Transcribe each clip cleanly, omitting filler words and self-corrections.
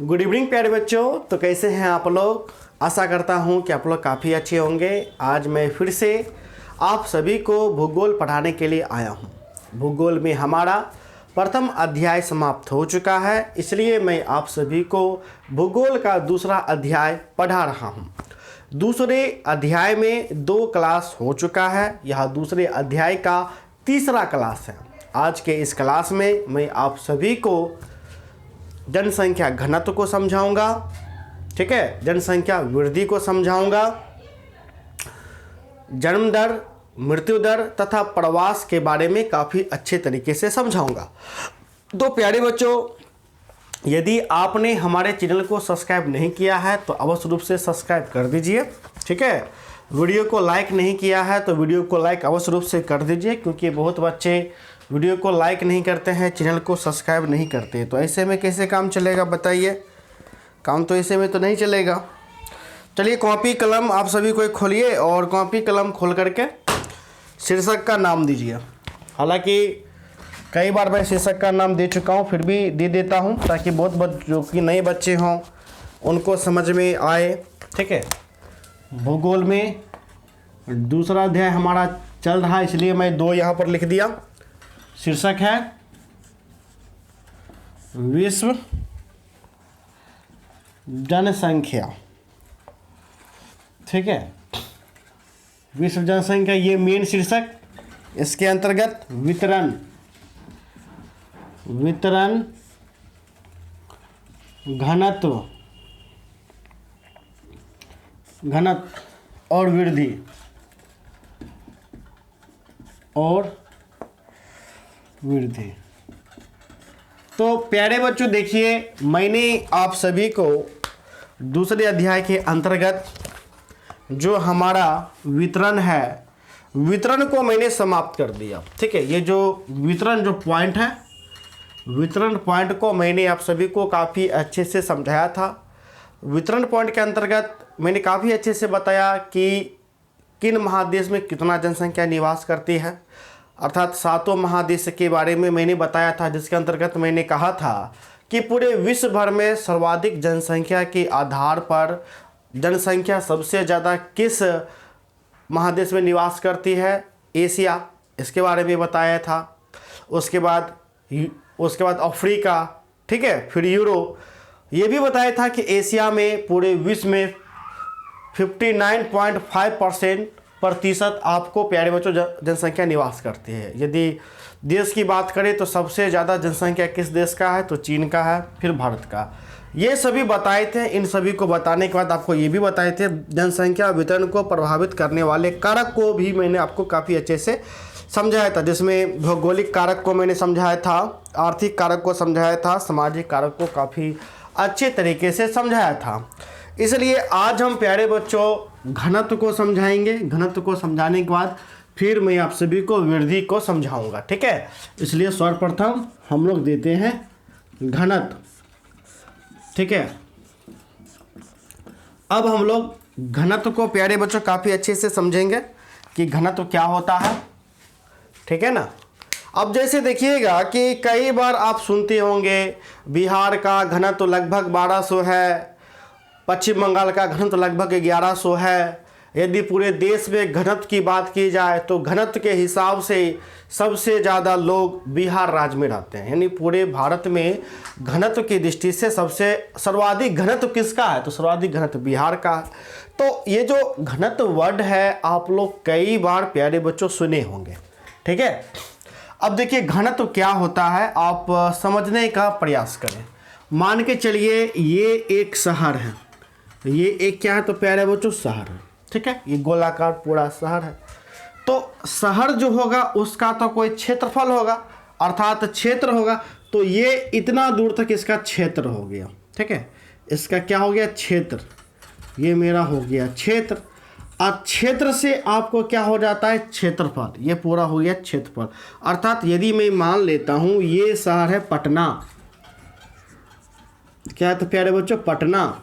Good evening प्यारे बच्चों। तो कैसे हैं आप लोग? आशा करता हूं कि आप लोग काफ़ी अच्छे होंगे। आज मैं फिर से आप सभी को भूगोल पढ़ाने के लिए आया हूं। भूगोल में हमारा प्रथम अध्याय समाप्त हो चुका है, इसलिए मैं आप सभी को भूगोल का दूसरा अध्याय पढ़ा रहा हूं। दूसरे अध्याय में 2 क्लास हो चुका है, यह दूसरे अध्याय का तीसरा क्लास है। आज के इस क्लास में मैं आप सभी को जनसंख्या घनत्व को समझाऊंगा, ठीक है, जनसंख्या वृद्धि को समझाऊंगा, जन्म दर, मृत्यु दर तथा प्रवास के बारे में काफ़ी अच्छे तरीके से समझाऊंगा। तो प्यारे बच्चों, यदि आपने हमारे चैनल को सब्सक्राइब नहीं किया है तो अवश्य रूप से सब्सक्राइब कर दीजिए, ठीक है। वीडियो को लाइक नहीं किया है तो वीडियो को लाइक अवश्य रूप से कर दीजिए, क्योंकि बहुत बच्चे वीडियो को लाइक नहीं करते हैं, चैनल को सब्सक्राइब नहीं करते। तो ऐसे में कैसे काम चलेगा बताइए? काम तो ऐसे में तो नहीं चलेगा। चलिए कॉपी कलम आप सभी को खोलिए और कॉपी कलम खोल करके शीर्षक का नाम दीजिए। हालांकि कई बार मैं शीर्षक का नाम दे चुका हूँ, फिर भी दे देता हूँ ताकि बहुत जो कि नए बच्चे हों उनको समझ में आए, ठीक है। भूगोल में दूसरा अध्याय हमारा चल रहा है, इसलिए मैं 2 यहाँ पर लिख दिया। शीर्षक है विश्व जनसंख्या, ठीक है। विश्व जनसंख्या ये मेन शीर्षक। इसके अंतर्गत वितरण घनत्व और वृद्धि। तो प्यारे बच्चों देखिए, मैंने आप सभी को दूसरे अध्याय के अंतर्गत जो हमारा वितरण है, वितरण को मैंने समाप्त कर दिया, ठीक है। ये जो वितरण जो पॉइंट है, वितरण पॉइंट को मैंने आप सभी को काफ़ी अच्छे से समझाया था। वितरण पॉइंट के अंतर्गत मैंने काफ़ी अच्छे से बताया कि किन महादेश में कितना जनसंख्या निवास करती है, अर्थात 7 महादेश के बारे में मैंने बताया था, जिसके अंतर्गत मैंने कहा था कि पूरे विश्व भर में सर्वाधिक जनसंख्या के आधार पर जनसंख्या सबसे ज़्यादा किस महादेश में निवास करती है? एशिया, इसके बारे में बताया था। उसके बाद अफ्रीका, ठीक है, फिर यूरोप। ये भी बताया था कि एशिया में पूरे विश्व में 59.5% आपको प्यारे बच्चों जनसंख्या निवास करती है। यदि देश की बात करें तो सबसे ज़्यादा जनसंख्या किस देश का है? तो चीन का है, फिर भारत का। ये सभी बताए थे। इन सभी को बताने के बाद आपको ये भी बताए थे जनसंख्या वितरण को प्रभावित करने वाले कारक को भी मैंने आपको काफ़ी अच्छे से समझाया था, जिसमें भौगोलिक कारक को मैंने समझाया था, आर्थिक कारक को समझाया था, सामाजिक कारक को काफ़ी अच्छे तरीके से समझाया था। इसलिए आज हम प्यारे बच्चों घनत्व को समझाएंगे। घनत्व को समझाने के बाद फिर मैं आप सभी को वृद्धि को समझाऊंगा, ठीक है। इसलिए सर्वप्रथम हम लोग देते हैं घनत्व, ठीक है। अब हम लोग घनत्व को प्यारे बच्चों काफ़ी अच्छे से समझेंगे कि घनत्व क्या होता है, ठीक है ना। अब जैसे देखिएगा कि कई बार आप सुनते होंगे बिहार का घनत्व लगभग 1200 है, पश्चिम बंगाल का घनत्व लगभग 1100 है। यदि पूरे देश में घनत्व की बात की जाए तो घनत्व के हिसाब से सबसे ज़्यादा लोग बिहार राज्य में रहते हैं, यानी पूरे भारत में घनत्व की दृष्टि से सबसे सर्वाधिक घनत्व किसका है? तो सर्वाधिक घनत्व बिहार का है। तो ये जो घनत्व वर्ड है आप लोग कई बार प्यारे बच्चों सुने होंगे, ठीक है। अब देखिए घनत्व क्या होता है, आप समझने का प्रयास करें। मान के चलिए ये एक शहर है, ये एक क्या है? तो प्यारे बच्चों शहर है, ठीक है। ये गोलाकार पूरा शहर है। तो शहर जो होगा उसका तो कोई क्षेत्रफल होगा, अर्थात क्षेत्र होगा। तो ये इतना दूर तक इसका क्षेत्र हो गया, ठीक है। इसका क्या हो गया? क्षेत्र। ये मेरा हो गया क्षेत्र। और क्षेत्र से आपको क्या हो जाता है? क्षेत्रफल। ये पूरा हो गया क्षेत्रफल। अर्थात यदि मैं मान लेता हूँ ये शहर है पटना, क्या है? तो प्यारे बच्चों पटना,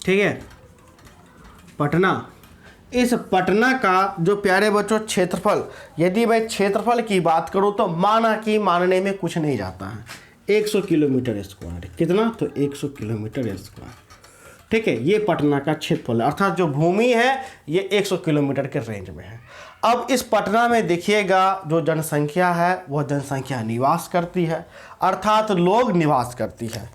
ठीक है, पटना। इस पटना का जो प्यारे बच्चों क्षेत्रफल, यदि मैं क्षेत्रफल की बात करूं तो माना कि मानने में कुछ नहीं जाता है, 100 किलोमीटर स्क्वायर। कितना? तो 100 किलोमीटर स्क्वायर। ठीक है, ये पटना का क्षेत्रफल है, अर्थात जो भूमि है ये 100 किलोमीटर के रेंज में है। अब इस पटना में देखिएगा जो जनसंख्या है वह जनसंख्या निवास करती है, अर्थात लोग निवास करती है।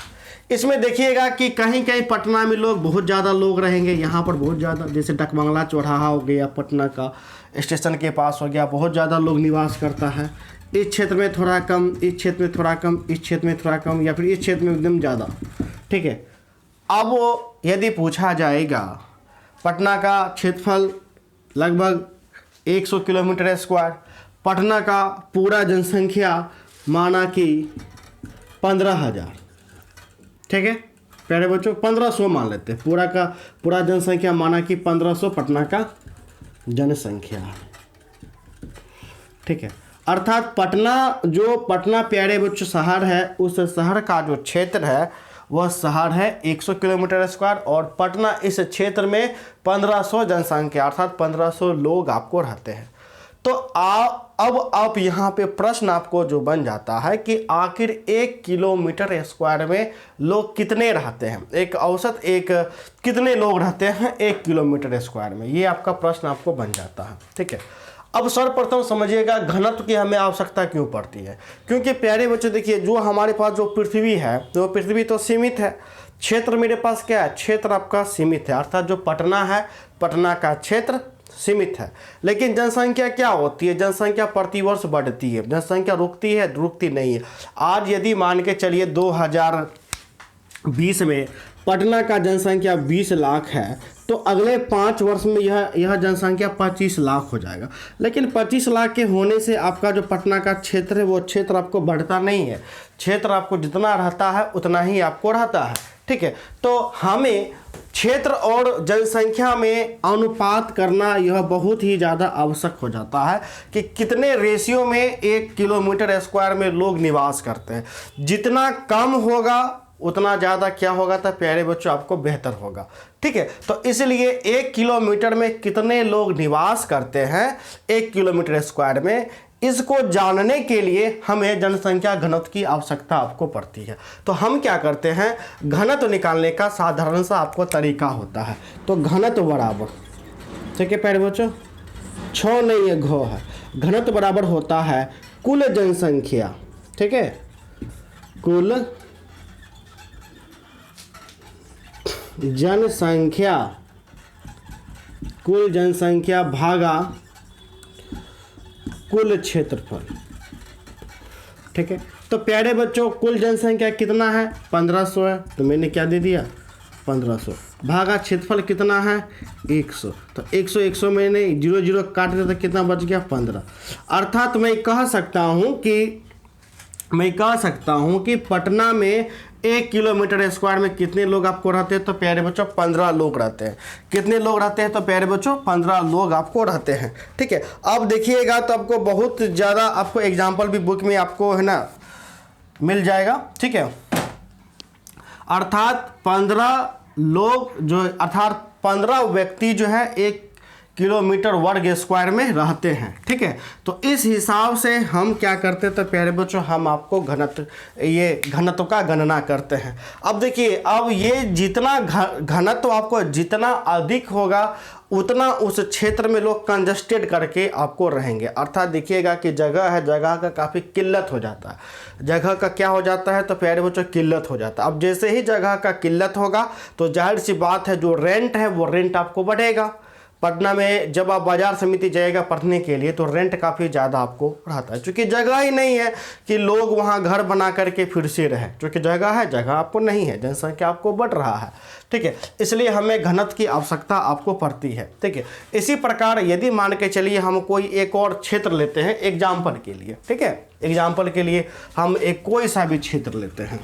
इसमें देखिएगा कि कहीं कहीं पटना में लोग बहुत ज़्यादा लोग रहेंगे, यहाँ पर बहुत ज़्यादा, जैसे डकबंगला चौराहा हो गया, पटना का स्टेशन के पास हो गया, बहुत ज़्यादा लोग निवास करता है। इस क्षेत्र में थोड़ा कम, इस क्षेत्र में थोड़ा कम, इस क्षेत्र में थोड़ा कम, या फिर इस क्षेत्र में एकदम ज़्यादा। ठीक है, अब यदि पूछा जाएगा पटना का क्षेत्रफल लगभग 100 किलोमीटर स्क्वायर, पटना का पूरा जनसंख्या माना कि 15,000। ठीक है प्यारे बच्चों, 1500 मान लेते हैं, पूरा का पूरा जनसंख्या माना कि 1500 पटना का जनसंख्या है। ठीक है, अर्थात पटना, जो पटना प्यारे बच्चों शहर है, उस शहर का जो क्षेत्र है वह शहर है 100 किलोमीटर स्क्वायर, और पटना इस क्षेत्र में 1500 जनसंख्या अर्थात 1500 लोग आपको रहते हैं। तो अब आप यहाँ पे प्रश्न आपको जो बन जाता है कि आखिर 1 किलोमीटर स्क्वायर में लोग कितने रहते हैं, एक औसत कितने लोग रहते हैं 1 किलोमीटर स्क्वायर में, ये आपका प्रश्न आपको बन जाता है। ठीक है, अब सर्वप्रथम समझिएगा घनत्व की हमें आवश्यकता क्यों पड़ती है, क्योंकि प्यारे बच्चों देखिए जो हमारे पास जो पृथ्वी है, जो पृथ्वी तो सीमित है, क्षेत्र मेरे पास क्या है, क्षेत्र आपका सीमित है, अर्थात जो पटना है, पटना का क्षेत्र सीमित है। लेकिन जनसंख्या क्या होती है, जनसंख्या प्रतिवर्ष बढ़ती है, जनसंख्या रुकती है, रुकती नहीं है। आज यदि मान के चलिए 2020 में पटना का जनसंख्या 20 लाख है, तो अगले 5 वर्ष में यह जनसंख्या 25 लाख हो जाएगा। लेकिन 25 लाख के होने से आपका जो पटना का क्षेत्र है वो क्षेत्र आपको बढ़ता नहीं है, क्षेत्र आपको जितना रहता है उतना ही आपको रहता है। ठीक है, तो हमें क्षेत्र और जनसंख्या में अनुपात करना यह बहुत ही ज़्यादा आवश्यक हो जाता है कि कितने रेशियो में 1 किलोमीटर स्क्वायर में लोग निवास करते हैं। जितना कम होगा उतना ज़्यादा क्या होगा, तो प्यारे बच्चों आपको बेहतर होगा। ठीक है, तो इसलिए 1 किलोमीटर में कितने लोग निवास करते हैं 1 किलोमीटर स्क्वायर में, इसको जानने के लिए हमें जनसंख्या घनत्व की आवश्यकता आपको पड़ती है। तो हम क्या करते हैं, घनत्व निकालने का साधारण सा आपको तरीका होता है। तो घनत्व बराबर, ठीक है प्यारे बच्चों, 6 नहीं है, घ है, घनत्व बराबर होता है कुल जनसंख्या। ठीक है, कुल जनसंख्या, कुल जनसंख्या भागा कुल क्षेत्रफल। ठीक है, तो प्यारे बच्चों कुल जनसंख्या कितना है, 1500 है, तो मैंने क्या दे दिया 1500, भागा क्षेत्रफल कितना है 100, तो 100 मैंने 0 काट दिया तो कितना बच गया 15। अर्थात मैं कह सकता हूँ कि पटना में 1 किलोमीटर स्क्वायर में कितने लोग आपको रहते हैं, तो प्यारे बच्चों 15 लोग रहते हैं। कितने लोग रहते हैं, तो प्यारे बच्चों 15 लोग आपको रहते हैं। ठीक है, अब देखिएगा तो आपको बहुत ज़्यादा आपको एग्जाम्पल भी बुक में आपको है ना मिल जाएगा। ठीक है, अर्थात 15 लोग जो, अर्थात 15 व्यक्ति जो है 1 किलोमीटर वर्ग स्क्वायर में रहते हैं। ठीक है, तो इस हिसाब से हम क्या करते हैं, तो प्यारे बच्चों हम आपको घनत्व का गणना करते हैं। अब देखिए, अब ये जितना घनत्व आपको जितना अधिक होगा उतना उस क्षेत्र में लोग कंजस्टेड करके आपको रहेंगे। अर्थात देखिएगा कि जगह है, जगह का काफ़ी किल्लत हो जाता है, जगह का क्या हो जाता है, तो प्यारे बच्चों किल्लत हो जाता है। अब जैसे ही जगह का किल्लत होगा तो जाहिर सी बात है जो रेंट है वो रेंट आपको बढ़ेगा। पटना में जब आप बाजार समिति जाएगा पढ़ने के लिए तो रेंट काफ़ी ज़्यादा आपको रहता है, क्योंकि जगह ही नहीं है कि लोग वहाँ घर बना करके फिर से रहे, क्योंकि जगह है, जगह आपको नहीं है, जनसंख्या आपको बढ़ रहा है। ठीक है, इसलिए हमें घनत्व की आवश्यकता आपको पड़ती है। ठीक है, इसी प्रकार यदि मान के चलिए हम कोई एक और क्षेत्र लेते हैं एग्जाम्पल के लिए। ठीक है, एग्जाम्पल के लिए हम एक कोई सा भी क्षेत्र लेते हैं,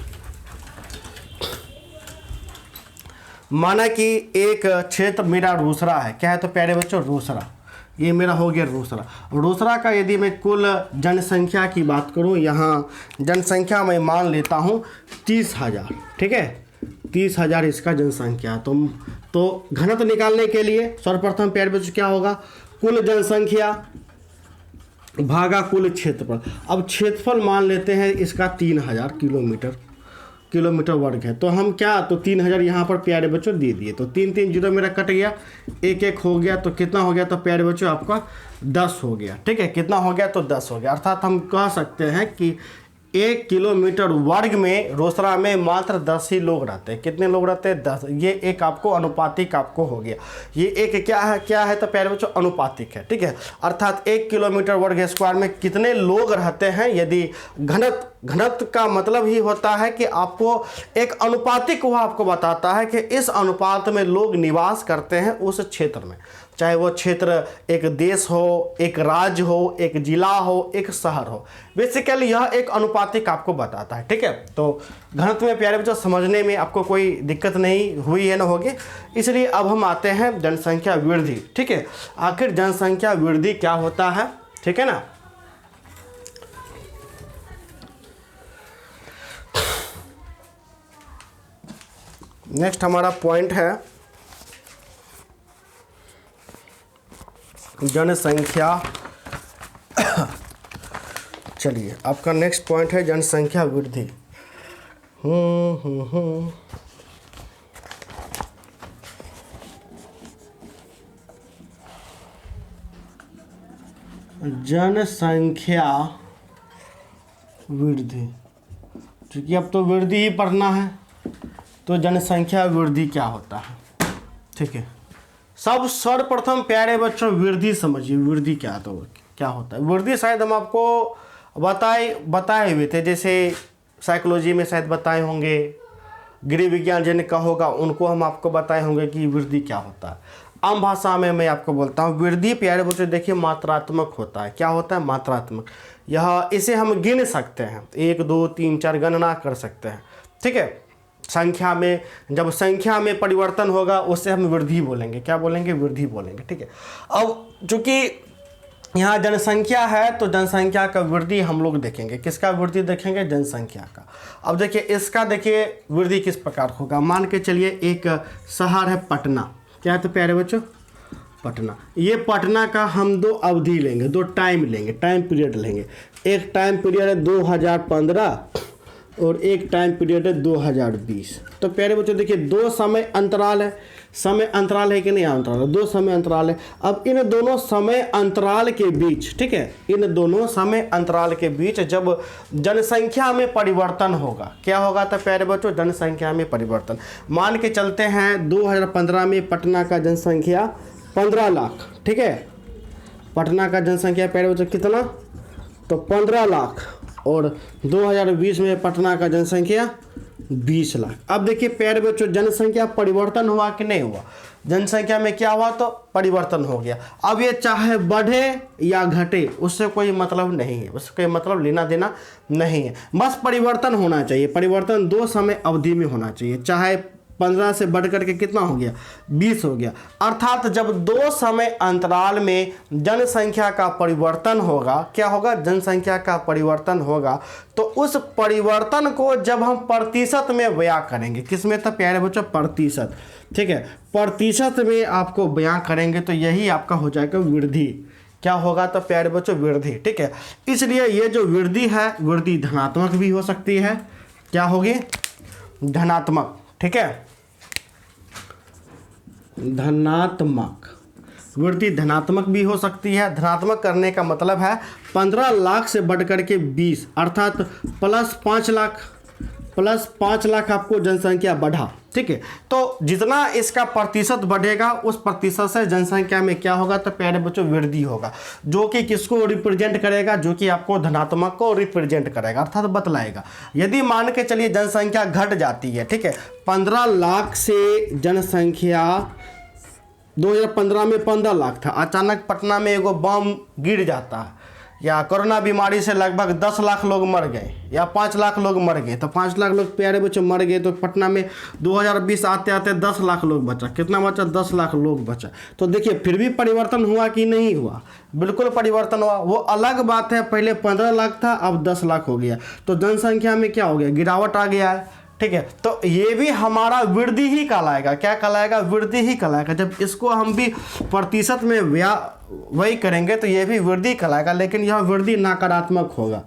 माना कि एक क्षेत्र मेरा रूसरा है, क्या है, तो प्यारे बच्चों रूसरा, ये मेरा हो गया रूसरा। रूसरा का यदि मैं कुल जनसंख्या की बात करूं, यहाँ जनसंख्या मैं मान लेता हूं 30,000। ठीक है, 30,000 इसका जनसंख्या। तो घनत्व निकालने के लिए सर्वप्रथम प्यारे बच्चों क्या होगा, कुल जनसंख्या भागा कुल क्षेत्रफल। अब क्षेत्रफल मान लेते हैं इसका 3000 किलोमीटर वर्ग है। तो हम क्या, तो 3000 यहाँ पर प्यारे बच्चों दे दिए, तो 3 3 जीरो मेरा कट गया, 1 1 हो गया, तो कितना हो गया, तो प्यारे बच्चों आपका 10 हो गया। ठीक है, कितना हो गया, तो 10 हो गया। अर्थात हम कह सकते हैं कि 1 किलोमीटर वर्ग में रोसड़ा में मात्र 10 ही लोग रहते हैं। कितने लोग रहते हैं, 10। ये एक आपको अनुपातिक आपको हो गया। ये एक क्या है तो प्यारे बच्चों अनुपातिक है। ठीक है, अर्थात 1 किलोमीटर वर्ग स्क्वायर में कितने लोग रहते हैं। यदि घनत्व का मतलब ही होता है कि आपको एक अनुपातिक वह आपको बताता है कि इस अनुपात में लोग निवास करते हैं उस क्षेत्र में, चाहे वो क्षेत्र एक देश हो, एक राज्य हो, एक जिला हो, एक शहर हो। बेसिकली यह एक अनुपातिक आपको बताता है। ठीक है, तो घनत्व में प्यारे बच्चों समझने में आपको कोई दिक्कत नहीं हुई है, ना होगी। इसलिए अब हम आते हैं जनसंख्या वृद्धि। ठीक है, आखिर जनसंख्या वृद्धि क्या होता है, ठीक है ना। नेक्स्ट हमारा पॉइंट है जनसंख्या। चलिए, आपका नेक्स्ट पॉइंट है जनसंख्या वृद्धि। जनसंख्या वृद्धि, क्योंकि अब तो वृद्धि ही पढ़ना है, तो जनसंख्या वृद्धि क्या होता है। ठीक है, सब सर्वप्रथम प्यारे बच्चों वृद्धि समझिए। वृद्धि क्या होता है। वृद्धि शायद हम आपको बताए हुए थे, जैसे साइकोलॉजी में शायद बताए होंगे, गृह विज्ञान जिनका होगा उनको हम आपको बताए होंगे कि वृद्धि क्या होता है। आम भाषा में मैं आपको बोलता हूँ, वृद्धि प्यारे बच्चों देखिए मात्रात्मक होता है। क्या होता है, मात्रात्मक। यह इसे हम गिन सकते हैं, 1 2 3 4 गणना कर सकते हैं। ठीक है, संख्या में, जब संख्या में परिवर्तन होगा उससे हम वृद्धि बोलेंगे। क्या बोलेंगे, वृद्धि बोलेंगे। ठीक है, अब चूंकि यहाँ जनसंख्या है तो जनसंख्या का वृद्धि हम लोग देखेंगे। किसका वृद्धि देखेंगे, जनसंख्या का। अब देखिए इसका, देखिए वृद्धि किस प्रकार होगा। मान के चलिए एक शहर है पटना। क्या है तो प्यारे बच्चों, पटना। ये पटना का हम 2 अवधि लेंगे, 2 टाइम लेंगे, टाइम पीरियड लेंगे। एक टाइम पीरियड है 2015 और एक टाइम पीरियड है 2020। तो प्यारे बच्चों देखिए 2 समय अंतराल है। समय अंतराल है कि नहीं, अंतराल है, 2 समय अंतराल है। अब इन दोनों समय अंतराल के बीच, ठीक है, इन दोनों समय अंतराल के बीच जब जनसंख्या में परिवर्तन होगा, क्या होगा तो प्यारे बच्चों, जनसंख्या में परिवर्तन। मान के चलते हैं 2015 में पटना का जनसंख्या 15 लाख। ठीक है, पटना का जनसंख्या प्यारे बच्चों कितना, तो 15 लाख। और 2020 में पटना का जनसंख्या 20 लाख। अब देखिए प्यारे बच्चों जनसंख्या परिवर्तन हुआ कि नहीं हुआ, जनसंख्या में क्या हुआ तो परिवर्तन हो गया। अब ये चाहे बढ़े या घटे उससे कोई मतलब नहीं है, उससे कोई मतलब लेना देना नहीं है, बस परिवर्तन होना चाहिए। परिवर्तन 2 समय अवधि में होना चाहिए, चाहे 15 से बढ़ करके कितना हो गया, 20 हो गया। अर्थात जब 2 समय अंतराल में जनसंख्या का परिवर्तन होगा, क्या होगा, जनसंख्या का परिवर्तन होगा, तो उस परिवर्तन को जब हम प्रतिशत में बयां करेंगे, किस में तो प्यारे बच्चों, प्रतिशत। ठीक है, प्रतिशत में आपको बयां करेंगे तो यही आपका हो जाएगा वृद्धि। क्या होगा तो प्यारे बच्चों, वृद्धि। ठीक है, इसलिए ये जो वृद्धि है, वृद्धि धनात्मक भी हो सकती है। क्या होगी, धनात्मक। ठीक है, धनात्मक वृद्धि धनात्मक भी हो सकती है। धनात्मक करने का मतलब है 15 लाख से बढ़कर के 20, अर्थात प्लस 5 लाख आपको जनसंख्या बढ़ा। ठीक है, तो जितना इसका प्रतिशत बढ़ेगा उस प्रतिशत से जनसंख्या में क्या होगा तो प्यारे बच्चों वृद्धि होगा, जो कि किसको रिप्रेजेंट करेगा, जो कि आपको धनात्मक को रिप्रेजेंट करेगा, अर्थात बतलाएगा। यदि मान के चलिए जनसंख्या घट जाती है, ठीक है, 15 लाख से जनसंख्या 2015 में 15 लाख था, अचानक पटना में एगो बम गिर जाता है या कोरोना बीमारी से लगभग 10 लाख लोग मर गए या 5 लाख लोग मर गए, तो 5 लाख लोग प्यारे बच्चों मर गए, तो पटना में 2020 आते आते 10 लाख लोग बचा। कितना बचा, 10 लाख लोग बचा। तो देखिए फिर भी परिवर्तन हुआ कि नहीं हुआ, बिल्कुल परिवर्तन हुआ। वो अलग बात है, पहले 15 लाख था अब 10 लाख हो गया, तो जनसंख्या में क्या हो गया, गिरावट आ गया है। ठीक है। तो ये भी हमारा वृद्धि ही कहलाएगा, क्या कहलाएगा, वृद्धि ही कहलाएगा। जब इसको हम भी प्रतिशत में वही करेंगे तो ये भी वृद्धि कहलाएगा, लेकिन यह वृद्धि नकारात्मक होगा,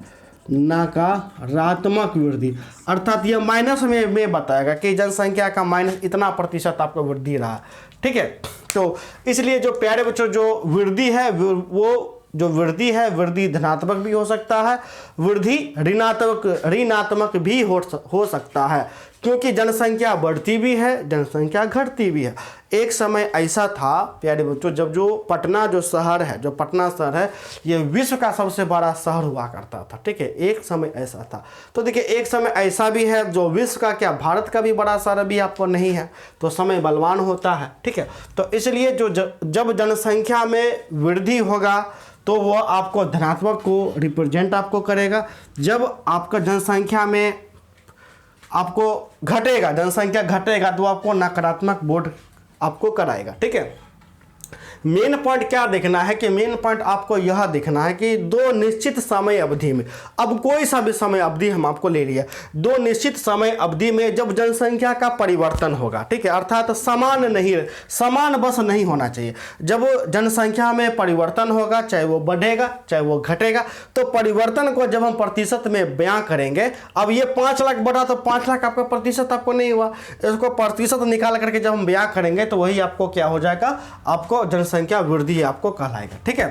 नकारात्मक वृद्धि, अर्थात यह माइनस में बताएगा कि जनसंख्या का माइनस इतना प्रतिशत आपका वृद्धि रहा, ठीक है। तो इसलिए जो प्यारे बच्चों जो वृद्धि है वो जो वृद्धि है, वृद्धि धनात्मक भी हो सकता है, वृद्धि ऋणात्मक भी हो सकता है, क्योंकि जनसंख्या बढ़ती भी है, जनसंख्या घटती भी है। एक समय ऐसा था प्यारे बच्चों, जब जो पटना जो शहर है, जो पटना शहर है, ये विश्व का सबसे बड़ा शहर हुआ करता था, ठीक है। एक समय ऐसा था। तो देखिए एक समय ऐसा भी है जो विश्व का क्या, भारत का भी बड़ा शहर भी आपको नहीं है, तो समय बलवान होता है, ठीक है। तो इसलिए जब जनसंख्या में वृद्धि होगा तो वो आपको धनात्मक को रिप्रेजेंट आपको करेगा। जब आपका जनसंख्या में आपको घटेगा, जनसंख्या घटेगा, तो आपको नकारात्मक बोर्ड आपको कराएगा, ठीक है। मेन पॉइंट क्या देखना है कि मेन पॉइंट आपको यह देखना है कि दो निश्चित समय अवधि में, अब कोई सा भी समय अवधि हम आपको ले लिया, दो निश्चित समय अवधि में जब जनसंख्या का परिवर्तन होगा, ठीक है, अर्थात समान बस नहीं होना चाहिए। जब जनसंख्या में परिवर्तन होगा, चाहे वो बढ़ेगा चाहे वो घटेगा, तो परिवर्तन को जब हम प्रतिशत में बयां करेंगे, अब ये 5 लाख बढ़ा तो 5 लाख आपका प्रतिशत आपको नहीं हुआ, इसको प्रतिशत निकाल करके जब हम बयां करेंगे तो वही आपको क्या हो जाएगा, आपको संख्या वृद्धि आपको कहलाएगा, ठीक है।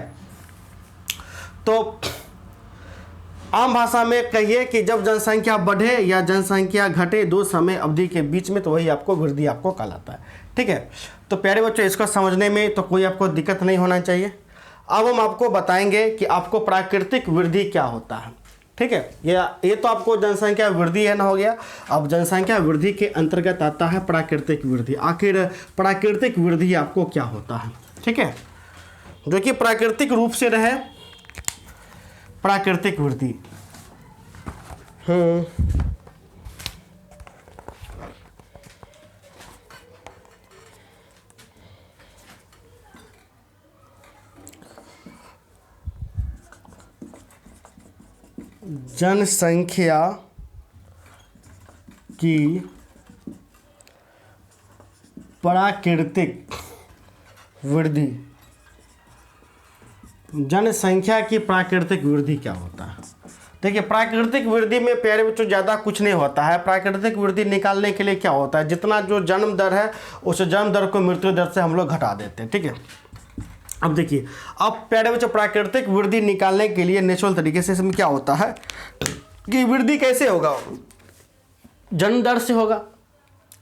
तो आम भाषा में कहिए कि जब जनसंख्या बढ़े या जनसंख्या घटे, दो समय अवधि के बीच में, तो वही आपको वृद्धि आपको कहलाता है, ठीक है। तो प्यारे बच्चों इसको समझने में तो कोई आपको दिक्कत नहीं होना चाहिए। अब हम आपको बताएंगे कि आपको प्राकृतिक वृद्धि क्या होता है, ठीक है। ये तो आपको जनसंख्या वृद्धि है ना, हो गया। अब जनसंख्या वृद्धि के अंतर्गत आता है प्राकृतिक वृद्धि। आखिर प्राकृतिक वृद्धि आपको क्या होता है, ठीक है, जो कि प्राकृतिक रूप से रहे, प्राकृतिक वृद्धि। जनसंख्या की प्राकृतिक वृद्धि, जनसंख्या की प्राकृतिक वृद्धि क्या होता है। देखिए प्राकृतिक वृद्धि में प्यारे बच्चों ज़्यादा कुछ नहीं होता है। प्राकृतिक वृद्धि निकालने के लिए क्या होता है, जितना जो जन्म दर है उस जन्म दर को मृत्यु दर से हम लोग घटा देते हैं, ठीक है। अब देखिए, अब प्यारे बच्चों प्राकृतिक वृद्धि निकालने के लिए नेचुरल तरीके से इसमें क्या होता है कि वृद्धि कैसे होगा, जन्म दर से होगा।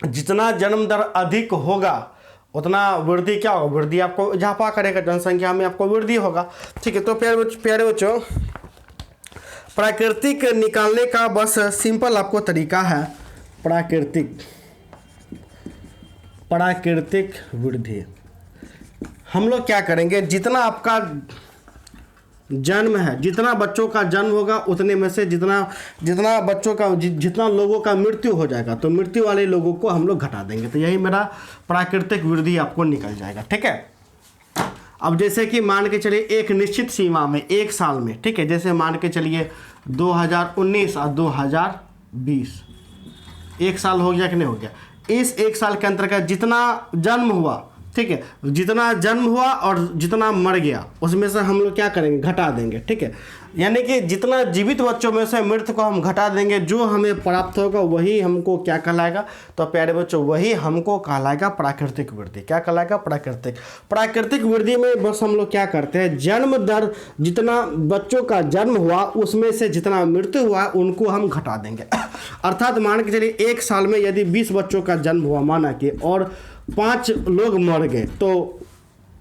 जितना जन्म दर अधिक होगा उतना वृद्धि क्या होगा, वृद्धि आपको इजाफा करेगा, जनसंख्या में आपको वृद्धि होगा, ठीक है। तो प्यारे बच्चों प्राकृतिक निकालने का बस सिंपल आपको तरीका है, प्राकृतिक वृद्धि। हम लोग क्या करेंगे, जितना आपका जन्म है, जितना बच्चों का जन्म होगा उतने में से जितना बच्चों का जितना लोगों का मृत्यु हो जाएगा, तो मृत्यु वाले लोगों को हम लोग घटा देंगे, तो यही मेरा प्राकृतिक वृद्धि आपको निकल जाएगा, ठीक है। अब जैसे कि मान के चलिए एक निश्चित सीमा में, एक साल में, ठीक है, जैसे मान के चलिए 2019 और 2020, एक साल हो गया कि नहीं हो गया, इस एक साल के अंतर्गत जितना जन्म हुआ, ठीक है, जितना जन्म हुआ और जितना मर गया उसमें से हम लोग क्या करेंगे, घटा देंगे, ठीक है। यानी कि जितना जीवित बच्चों में से मृत को हम घटा देंगे, जो हमें प्राप्त होगा वही हमको क्या कहलाएगा, तो प्यारे बच्चों वही हमको कहलाएगा प्राकृतिक वृद्धि। क्या कहलाएगा, प्राकृतिक वृद्धि में बस हम लोग क्या करते हैं, जन्म दर, जितना बच्चों का जन्म हुआ उसमें से जितना मृत्यु हुआ उनको हम घटा देंगे। अर्थात मान के चलिए एक साल में यदि 20 बच्चों का जन्म हुआ माना कि, और 5 लोग मर गए, तो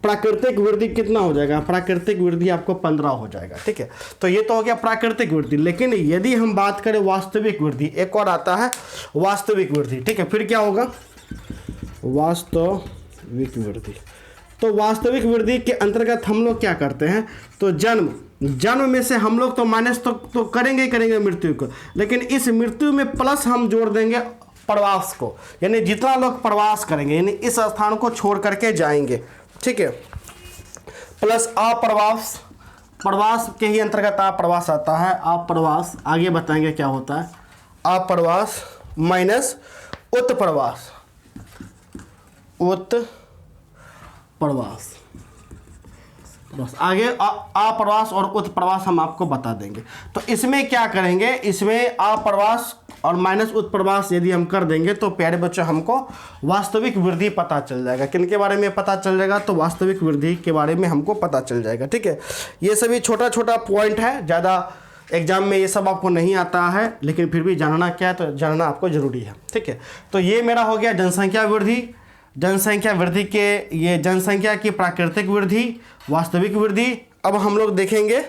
प्राकृतिक वृद्धि कितना हो जाएगा, प्राकृतिक वृद्धि आपको 15 हो जाएगा, ठीक है। तो ये तो हो गया प्राकृतिक वृद्धि। लेकिन यदि हम बात करें वास्तविक वृद्धि, एक और आता है वास्तविक वृद्धि, ठीक है, फिर क्या होगा, वास्तविक वृद्धि। तो वास्तविक वृद्धि के अंतर्गत हम लोग क्या करते हैं, तो जन्म में से हम लोग तो माइनस तो करेंगे मृत्यु को, लेकिन इस मृत्यु में प्लस हम जोड़ देंगे प्रवास को, यानी जितना लोग प्रवास करेंगे, यानी इस स्थान को छोड़ करके जाएंगे, ठीक है, प्लस प्रवास के ही अंतर्गत अप्रवास आता है। अप्रवास आगे बताएंगे क्या होता है, अप्रवास माइनस उत्प्रवास, उत्प्रवास। बस आगे अप्रवास और उत्प्रवास हम आपको बता देंगे। तो इसमें क्या करेंगे, इसमें अप्रवास और माइनस उत्प्रवास यदि हम कर देंगे तो प्यारे बच्चों हमको वास्तविक वृद्धि पता चल जाएगा। किन के बारे में पता चल जाएगा, तो वास्तविक वृद्धि के बारे में हमको पता चल जाएगा। ठीक है, ये सभी छोटा छोटा पॉइंट है, ज़्यादा एग्जाम में ये सब आपको नहीं आता है, लेकिन फिर भी जानना क्या है, तो जानना आपको जरूरी है। ठीक है, तो ये मेरा हो गया जनसंख्या वृद्धि। जनसंख्या वृद्धि के ये जनसंख्या की प्राकृतिक वृद्धि, वास्तविक वृद्धि। अब हम लोग देखेंगे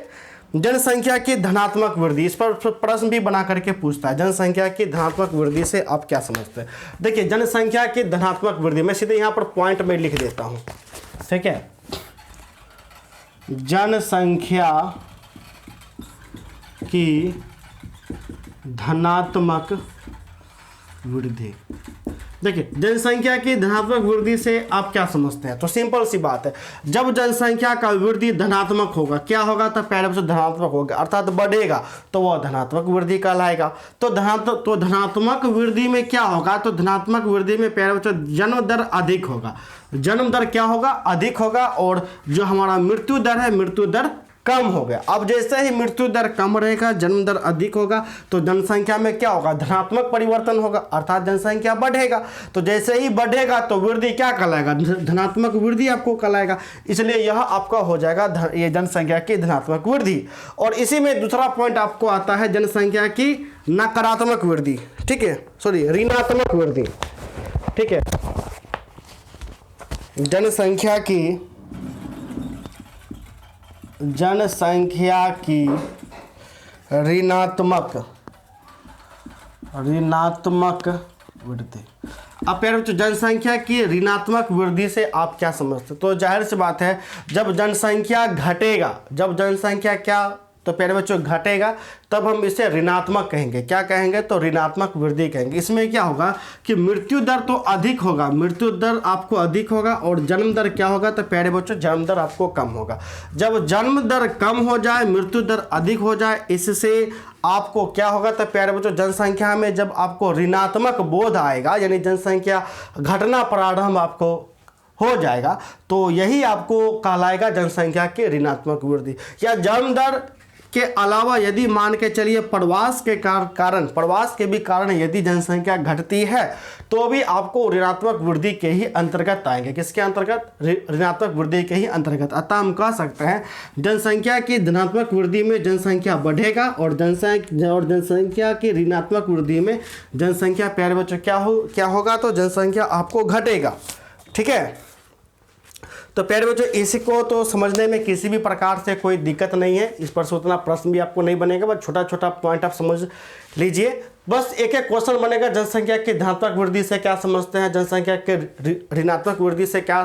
जनसंख्या की धनात्मक वृद्धि। इस पर प्रश्न भी बना करके पूछता है, जनसंख्या की धनात्मक वृद्धि से आप क्या समझते हैं। देखिए जनसंख्या की धनात्मक वृद्धि, मैं सीधे यहाँ पर पॉइंट में लिख देता हूँ। ठीक है, जनसंख्या की धनात्मक वृद्धि। देखिए जनसंख्या की धनात्मक वृद्धि से आप क्या समझते हैं, तो सिंपल सी बात है, जब जनसंख्या का वृद्धि धनात्मक होगा, क्या होगा, तो पहले से धनात्मक होगा, अर्थात बढ़ेगा, तो वह धनात्मक वृद्धि कहलाएगा। तो धनात्मक वृद्धि में क्या होगा, तो धनात्मक वृद्धि में पहले से जन्म दर अधिक होगा। जन्म दर क्या होगा, अधिक होगा, और जो हमारा मृत्यु दर है, मृत्यु दर कम हो गया। अब जैसे ही मृत्यु दर कम रहेगा, जन्म दर अधिक होगा, तो जनसंख्या में क्या होगा, धनात्मक परिवर्तन होगा, अर्थात जनसंख्या बढ़ेगा। तो जैसे ही बढ़ेगा तो वृद्धि क्या कहलाएगा, धनात्मक वृद्धि आपको कहलाएगा। इसलिए यह आपका हो जाएगा ये जनसंख्या की धनात्मक वृद्धि। और इसी में दूसरा पॉइंट आपको आता है जनसंख्या की नकारात्मक वृद्धि। ठीक है, सॉरी ऋणात्मक वृद्धि। ठीक है, जनसंख्या की ऋणात्मक वृद्धि। अब प्यारे बच्चों जनसंख्या की ऋणात्मक वृद्धि से आप क्या समझते हैं, तो जाहिर सी बात है जब जनसंख्या घटेगा, जब जनसंख्या क्या, तो प्यारे बच्चों घटेगा, तब हम इसे ऋणात्मक कहेंगे। क्या कहेंगे, तो ऋणात्मक वृद्धि कहेंगे। इसमें क्या होगा कि मृत्यु दर तो अधिक होगा, मृत्यु दर आपको अधिक होगा, और जन्म दर क्या होगा, तो प्यारे बच्चों जन्म दर आपको कम होगा। जब जन्म दर कम हो जाए, मृत्यु दर अधिक हो जाए, इससे आपको क्या होगा, तो प्यारे बच्चों जनसंख्या में जब आपको ऋणात्मक बोध आएगा, यानी जनसंख्या घटना प्रारंभ आपको हो जाएगा, तो यही आपको कहलाएगा जनसंख्या की ऋणात्मक वृद्धि। या जन्म दर के अलावा यदि मान के चलिए प्रवास के कारण, प्रवास के भी कारण यदि जनसंख्या घटती है, तो भी आपको ऋणात्मक वृद्धि के ही अंतर्गत आएंगे। किसके अंतर्गत, ऋणात्मक वृद्धि के ही अंतर्गत। अतः हम कह सकते हैं जनसंख्या की धनात्मक वृद्धि में जनसंख्या बढ़ेगा, और जनसंख्या की ऋणात्मक वृद्धि में जनसंख्या प्यारे बच्चों क्या होगा, तो जनसंख्या आपको घटेगा। ठीक है, तो प्यारे बच्चों इसको तो समझने में किसी भी प्रकार से कोई दिक्कत नहीं है, इस पर से उतना प्रश्न भी आपको नहीं बनेगा, बस छोटा छोटा पॉइंट आप समझ लीजिए। बस एक एक क्वेश्चन बनेगा, जनसंख्या की धनात्मक वृद्धि से क्या समझते हैं, जनसंख्या के ऋणात्मक वृद्धि से क्या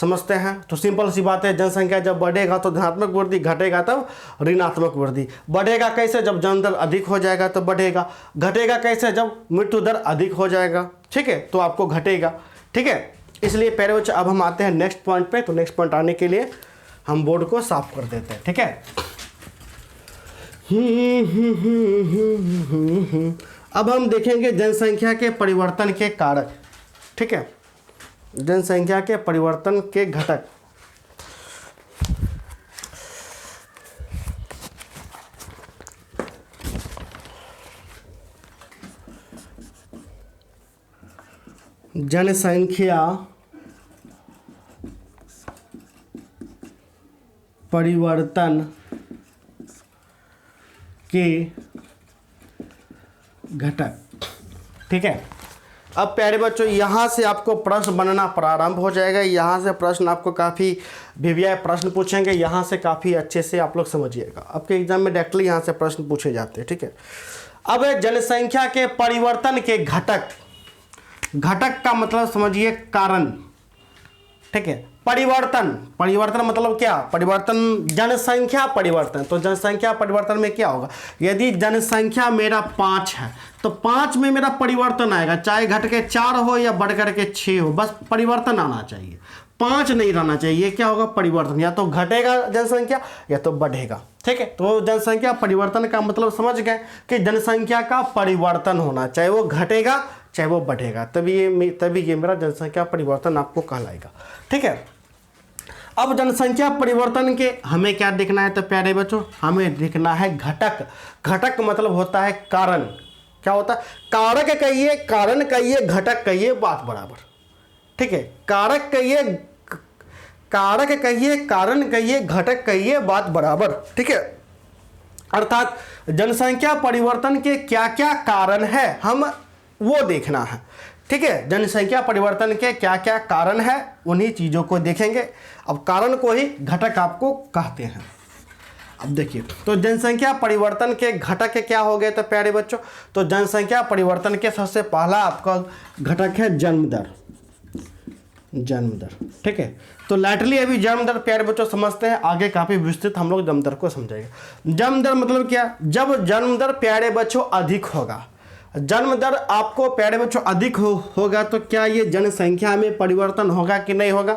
समझते हैं। तो सिंपल सी बात है, जनसंख्या जब बढ़ेगा तो धनात्मक वृद्धि, घटेगा तब ऋणात्मक वृद्धि। बढ़ेगा कैसे, जब जन्म दर अधिक हो जाएगा तो बढ़ेगा। घटेगा कैसे, जब मृत्यु दर अधिक हो जाएगा। ठीक है, तो आपको घटेगा। ठीक है, इसलिए प्यारे बच्चों अब हम आते हैं नेक्स्ट पॉइंट पे। तो नेक्स्ट पॉइंट आने के लिए हम बोर्ड को साफ कर देते हैं। ठीक है, अब हम देखेंगे जनसंख्या के परिवर्तन के कारक। ठीक है, जनसंख्या के परिवर्तन के घटक। जनसंख्या परिवर्तन के घटक। ठीक है, अब प्यारे बच्चों यहाँ से आपको प्रश्न बनना प्रारंभ हो जाएगा। यहाँ से प्रश्न आपको काफ़ी भिविया प्रश्न पूछेंगे, यहाँ से काफ़ी अच्छे से आप लोग समझिएगा। आपके एग्जाम में डायरेक्टली यहाँ से प्रश्न पूछे जाते हैं। ठीक है, अब जनसंख्या के परिवर्तन के घटक। घटक का मतलब समझिए कारण। ठीक है, परिवर्तन मतलब क्या, परिवर्तन जनसंख्या परिवर्तन। तो जनसंख्या परिवर्तन में क्या होगा, यदि जनसंख्या मेरा 5 है तो 5 में मेरा परिवर्तन आएगा, चाहे घट के 4 हो या बढ़ कर के 6 हो, बस परिवर्तन आना चाहिए। 5 नहीं रहना चाहिए। ये क्या होगा, परिवर्तन, या तो घटेगा जनसंख्या या तो बढ़ेगा। ठीक है, तो जनसंख्या परिवर्तन का मतलब समझ गए कि जनसंख्या का परिवर्तन होना, चाहे वो घटेगा चाहे वो बढ़ेगा, तभी ये मेरा जनसंख्या परिवर्तन आपको कहलाएगा। ठीक है, अब जनसंख्या परिवर्तन के हमें क्या देखना है, तो प्यारे बच्चों हमें देखना है घटक। घटक मतलब होता है कारण। क्या होता है, कारक कहिए, कारण कहिए, घटक कहिए, बात बराबर। ठीक है, कारक कहिए, कारण कहिए, घटक कहिए, बात बराबर। ठीक है, अर्थात जनसंख्या परिवर्तन के क्या क्या कारण है हम वो देखना है। ठीक है, जनसंख्या परिवर्तन के क्या क्या कारण है उन्हीं चीज़ों को देखेंगे। अब कारण को ही घटक आपको कहते हैं। अब देखिए, तो जनसंख्या परिवर्तन के घटक क्या हो गए, तो प्यारे बच्चों, तो जनसंख्या परिवर्तन के सबसे पहला आपका घटक है जन्म दर। जन्म दर, ठीक है, तो लैटरली अभी जन्म दर प्यारे बच्चों समझते हैं, आगे काफ़ी विस्तृत हम लोग जन्म दर को समझेंगे। जन्म दर मतलब क्या, जब जन्म दर प्यारे बच्चों अधिक होगा, जन्म दर आपको प्यारे बच्चों अधिक होगा तो क्या ये जनसंख्या में परिवर्तन होगा कि नहीं होगा,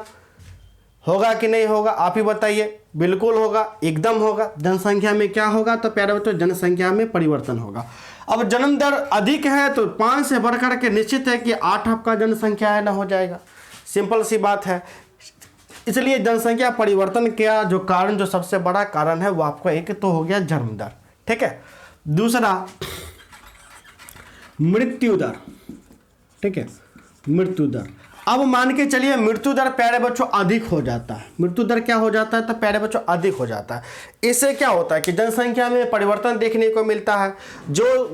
होगा कि नहीं होगा, आप ही बताइए। बिल्कुल होगा, एकदम होगा। जनसंख्या में क्या होगा, तो प्यारे बच्चों जनसंख्या में परिवर्तन होगा। अब जन्म दर अधिक है तो 5 से बढ़कर के निश्चित है कि 8 आपका जनसंख्या है ना हो जाएगा, सिंपल सी बात है। इसलिए जनसंख्या परिवर्तन का जो कारण, जो सबसे बड़ा कारण है वो आपको एक तो हो गया जन्म दर। ठीक है, दूसरा मृत्यु दर। ठीक है, मृत्यु दर। अब मान के चलिए मृत्यु दर प्यारे बच्चों अधिक हो जाता है। मृत्यु दर क्या हो जाता है, तो प्यारे बच्चों अधिक हो जाता है। इससे क्या होता है कि जनसंख्या में परिवर्तन देखने को मिलता है। जो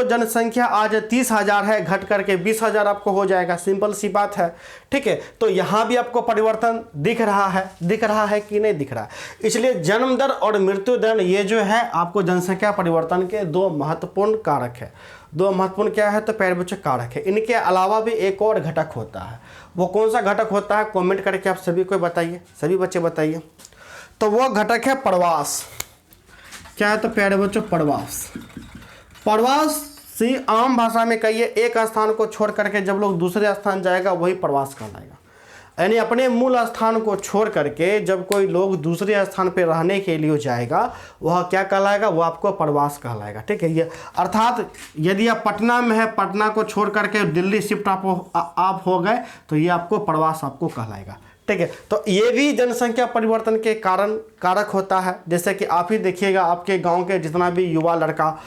जनसंख्या आज 30,000 है, घट करके 20,000 आपको हो जाएगा, सिंपल सी बात है। ठीक है, तो यहाँ भी आपको परिवर्तन दिख रहा है कि नहीं दिख रहा है। इसलिए जन्म दर और मृत्यु दर ये जो है आपको जनसंख्या परिवर्तन के 2 महत्वपूर्ण कारक है। 2 महत्वपूर्ण क्या है, तो प्यारे बच्चों कारक है। इनके अलावा भी एक और घटक होता है। वो कौन सा घटक होता है, कमेंट करके आप सभी को बताइए, सभी बच्चे बताइए। तो वो घटक है प्रवास। क्या है, तो प्यारे बच्चों प्रवास। प्रवास से आम भाषा में कहिए, एक स्थान को छोड़ करके जब लोग दूसरे स्थान जाएगा वही प्रवास कहलाएगा। यानी अपने मूल स्थान को छोड़ करके जब कोई लोग दूसरे स्थान पर रहने के लिए जाएगा वह क्या कहलाएगा, वो आपको प्रवास कहलाएगा। ठीक है, ये अर्थात यदि आप पटना में है, पटना को छोड़ करके दिल्ली शिफ्ट आप हो गए तो ये आपको प्रवास आपको कहलाएगा। ठीक है, तो ये भी जनसंख्या परिवर्तन के कारक होता है। जैसे कि आप ही देखिएगा, आपके गांव के जितना भी युवा लड़का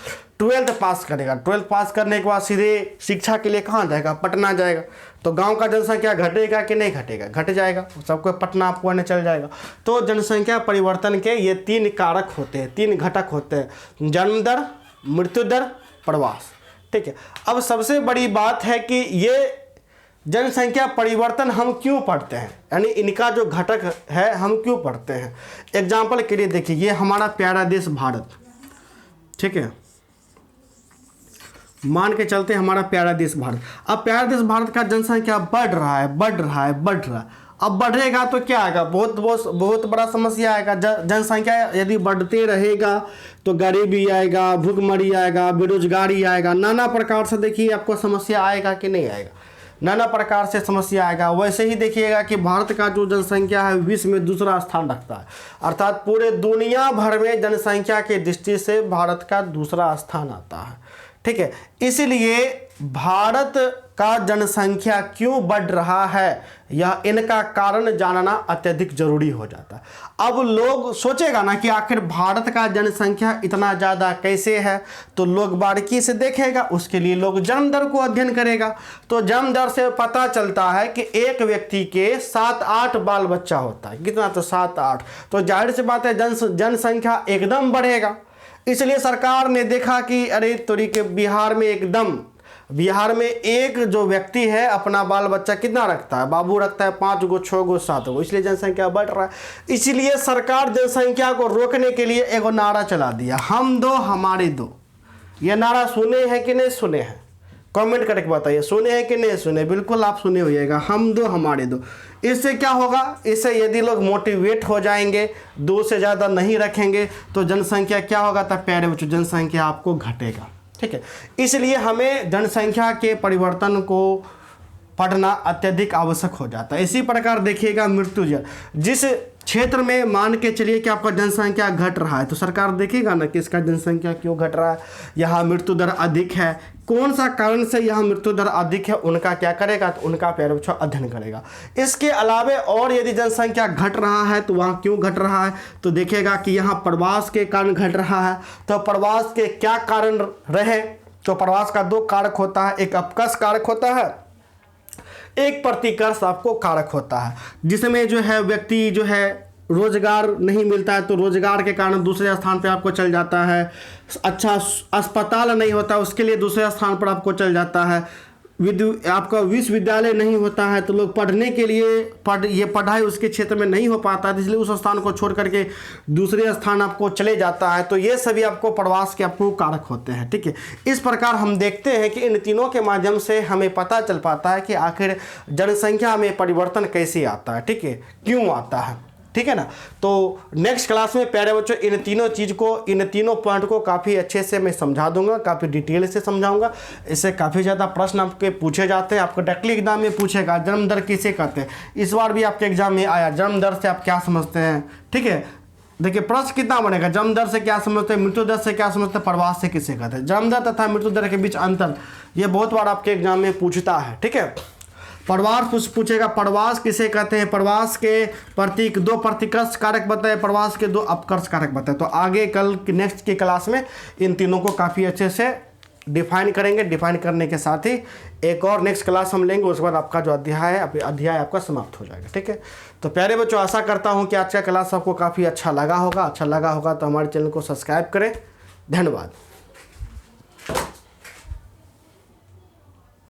12th पास करेगा, 12th पास करने के बाद सीधे शिक्षा के लिए कहाँ जाएगा, पटना जाएगा, तो गांव का जनसंख्या घटेगा कि नहीं घटेगा, घट जाएगा, सबको पटना पढ़ने चल जाएगा। तो जनसंख्या परिवर्तन के ये 3 कारक होते हैं, 3 घटक होते हैं, जन्म दर, मृत्यु दर, प्रवास। ठीक है, अब सबसे बड़ी बात है कि ये जनसंख्या परिवर्तन हम क्यों पढ़ते हैं, यानी इनका जो घटक है हम क्यों पढ़ते हैं। एग्जाम्पल के लिए देखिए, ये हमारा प्यारा देश भारत, ठीक है, मान के चलते हमारा प्यारा देश भारत। अब प्यारा देश भारत का जनसंख्या बढ़ रहा है। अब बढ़ेगा तो क्या आएगा, बहुत बड़ा समस्या आएगा। जनसंख्या यदि बढ़ते रहेगा तो गरीबी आएगा, भूखमरी आएगा, बेरोजगारी आएगा, नाना प्रकार से देखिए आपको समस्या आएगा कि नहीं आएगा, नाना प्रकार से समस्या आएगा। वैसे ही देखिएगा कि भारत का जो जनसंख्या है विश्व में दूसरा स्थान रखता है, अर्थात पूरे दुनिया भर में जनसंख्या के दृष्टि से भारत का दूसरा स्थान आता है। ठीक है, इसलिए भारत का जनसंख्या क्यों बढ़ रहा है, यह इनका कारण जानना अत्यधिक जरूरी हो जाता है। अब लोग सोचेगा ना कि आखिर भारत का जनसंख्या इतना ज़्यादा कैसे है, तो लोग बारीकी से देखेगा, उसके लिए लोग जन्म दर को अध्ययन करेगा। तो जन्म दर से पता चलता है कि एक व्यक्ति के 7-8 बाल बच्चा होता है, कितना, तो 7-8, तो जाहिर सी बात है जनसंख्या एकदम बढ़ेगा। इसलिए सरकार ने देखा कि अरे तोरी के बिहार में एक जो व्यक्ति है अपना बाल बच्चा कितना रखता है, बाबू रखता है 5 गो, 6 गो, 7 गो, इसलिए जनसंख्या बढ़ रहा है। इसलिए सरकार जनसंख्या को रोकने के लिए एक नारा चला दिया, हम 2 हमारे 2। ये नारा सुने हैं कि नहीं सुने हैं, कमेंट करके बताइए, सुने हैं कि नहीं सुने। बिल्कुल आप सुने होइएगा, हम 2 हमारे 2। इससे क्या होगा, इससे यदि लोग मोटिवेट हो जाएंगे, 2 से ज़्यादा नहीं रखेंगे तो जनसंख्या क्या होगा, तब प्यारे बच्चों जनसंख्या आपको घटेगा। ठीक है, इसलिए हमें जनसंख्या के परिवर्तन को पढ़ना अत्यधिक आवश्यक हो जाता है। इसी प्रकार देखिएगा मृत्यु दर, जिस क्षेत्र में मान के चलिए कि आपका जनसंख्या घट रहा है तो सरकार देखेगा ना कि इसका जनसंख्या क्यों घट रहा है, यहाँ मृत्यु दर अधिक है, कौन सा कारण से यहाँ मृत्यु दर अधिक है, उनका क्या करेगा, तो उनका प्यारे बच्चों अध्ययन करेगा। इसके अलावा और यदि जनसंख्या घट रहा है तो वहाँ क्यों घट रहा है, तो देखेगा कि यहाँ प्रवास के कारण घट रहा है, तो प्रवास के क्या कारण रहे, तो प्रवास का 2 कारक होता है, एक अपकर्ष कारक होता है, एक प्रतिकर्ष आपको कारक होता है, जिसमें जो है व्यक्ति जो है रोजगार नहीं मिलता है तो रोजगार के कारण दूसरे स्थान पे आपको चल जाता है, अच्छा अस्पताल नहीं होता उसके लिए दूसरे स्थान पर आपको चल जाता है, आपका विश्वविद्यालय नहीं होता है तो लोग पढ़ने के लिए पढ़ाई उसके क्षेत्र में नहीं हो पाता है, इसलिए उस स्थान को छोड़ करके दूसरे स्थान आपको चले जाता है। तो ये सभी आपको प्रवास के आपको कारक होते हैं, ठीक है। इस प्रकार हम देखते हैं कि इन तीनों के माध्यम से हमें पता चल पाता है कि आखिर जनसंख्या में परिवर्तन कैसे आता है, ठीक है, क्यों आता है, ठीक है ना। तो नेक्स्ट क्लास में प्यारे बच्चों इन तीनों चीज़ को, इन तीनों पॉइंट को काफ़ी अच्छे से मैं समझा दूंगा, काफ़ी डिटेल से समझाऊंगा। इससे काफ़ी ज़्यादा प्रश्न आपके पूछे जाते हैं, आपको डायरेक्टली एग्जाम में पूछेगा जन्म दर किसे कहते हैं, इस बार भी आपके एग्जाम में आया जन्म दर से आप क्या समझते हैं, ठीक है। देखिए प्रश्न कितना बनेगा, जन्म दर से क्या समझते हैं, मृत्यु दर से क्या समझते हैं, प्रवास से किसे कहते हैं, जन्म दर तथा मृत्यु दर के बीच अंतर, ये बहुत बार आपके एग्जाम में पूछता है, ठीक है। प्रवास पूछेगा, प्रवास किसे कहते हैं, प्रवास के प्रतीक 2 प्रतिकर्ष कारक बताए, प्रवास के 2 अपकर्ष कारक बताए। तो आगे कल नेक्स्ट की क्लास में इन तीनों को काफ़ी अच्छे से डिफाइन करेंगे। डिफाइन करने के साथ ही एक और नेक्स्ट क्लास हम लेंगे, उसके बाद आपका जो अध्याय आपका समाप्त हो जाएगा, ठीक है। तो प्यारे बच्चों आशा करता हूँ कि आज का क्लास आपको काफ़ी अच्छा लगा होगा तो हमारे चैनल को सब्सक्राइब करें। धन्यवाद।